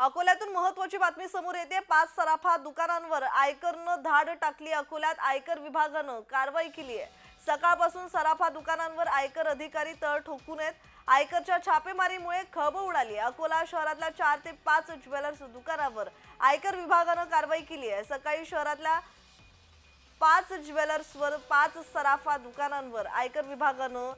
अकोल्यातून महत्त्वाची बातमी समोर येते। 5 सराफा दुकानांवर आयकरनं धाड टाकली। अकोल्यात आयकर विभागानं कारवाई केली आहे। सकाळपासून सराफा दुकानांवर आयकर अधिकारी तळ ठोकून आहेत। आयकरच्या छापेमारीमुळे खळबळ उडाली। अकोला शहरातल्या 4 ते 5 ज्वेलर्स दुकानांवर आयकर विभागानं कारवाई केली आहे। सकाळी शहरातल्या 5 ज्वेलर्सवर 5 सराफा दुकानांवर आयकर विभागानं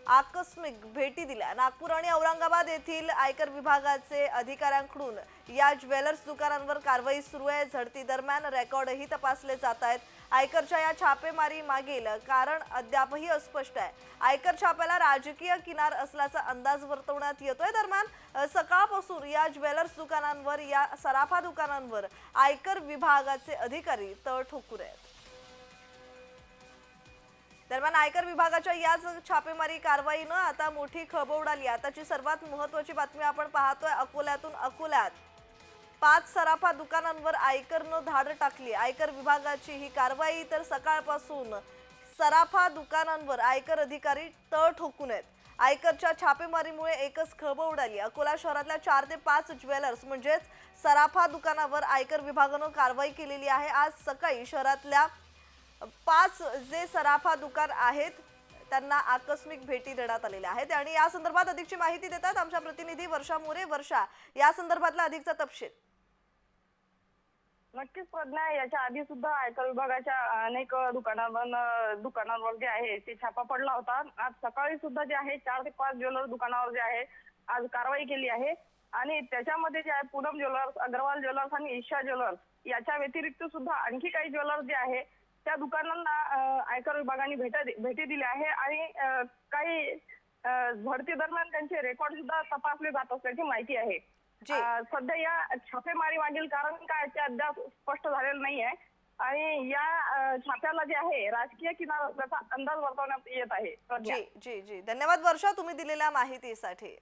आकस्मिक भेटी दिल्या। नागपूर आणि औरंगाबाद येथील आयकर विभागाचे अधिकाऱ्यांकडून या ज्वेलर्स दुकानांवर कारवाई सुरू आहे। झडती दरम्यान रेकॉर्डही तपासले जात आहेत। आयकरच्या या छापेमारी मागील कारण अद्यापही अस्पष्ट आहे। आयकर छाप्याला राजकीय किनार असल्याचा अंदाज वर्तवण्यात येतोय। दरम्यान सकाळपासून या ज्वेलर्स दुकानांवर या सराफा दुकानांवर आयकर विभागाचे अधिकारी तळ ठोकून आहेत। दरम्यान आयकर विभागाच्या याच छापेमारी कारवाईनं आता मोठी खळबळ उडाली। आताची सर्वात महत्त्वाची बातमी आपण पाहतोय। अकोल्यात 5 सराफा दुकानांवर आयकरनं धाड टाकली। आयकर विभागाची ही कारवाई। तर सकाळपासून सराफा दुकानांवर आयकर अधिकारी तळ ठोकून आहेत। आयकरच्या छापेमारीमुळे एकच खळबळ उडाली। अकोला शहरातल्या 4 ते 5 ज्वेलर्स म्हणजेच सराफा दुकानांवर आयकर विभागानं कारवाई केलेली आहे। आज सकाळी शहरातल्या 5 जे सराफा दुकान आहेत त्यांना आकस्मिक भेटी देण्यात आलेल्या आहेत। आणि या संदर्भात अधिकची माहिती देतात आमच्या प्रतिनिधी वर्षा मोरे। वर्षा, या संदर्भातला अधिकचा तपशील। नक्कीच प्रज्ञा, याच्या आधी सुद्धा आयकर विभागाच्या अनेक दुकानांवर जे आहे ते छापा पडला होता। आज सकाळी सुद्धा जे आहे 4 ते 5 ज्वेलर्स दुकानावर जे आहे आज कारवाई केली आहे। आणि त्याच्यामध्ये जे आहे पूनम ज्वेलर्स, अग्रवाल ज्वेलर्स आणि ईशा ज्वेलर्स याच्या व्यतिरिक्त सुद्धा आणखी काही ज्वेलर्स जे आहे त्या दुकानांना आयकर विभागाने भेटी दिल्या आहे। आणि काही झडती दरम्यान त्यांचे रेकॉर्ड सुद्धा तपासले जात असल्याची माहिती आहे। सध्या या छापेमारी मागील कारण काय ते अद्याप स्पष्ट झालेलं नाही आहे। आणि या छाप्याला जे आहे राजकीय किनार असल्याचा अंदाज वर्तवण्यात येत आहे। जी जी जी, धन्यवाद वर्षा तुम्ही दिलेल्या माहितीसाठी।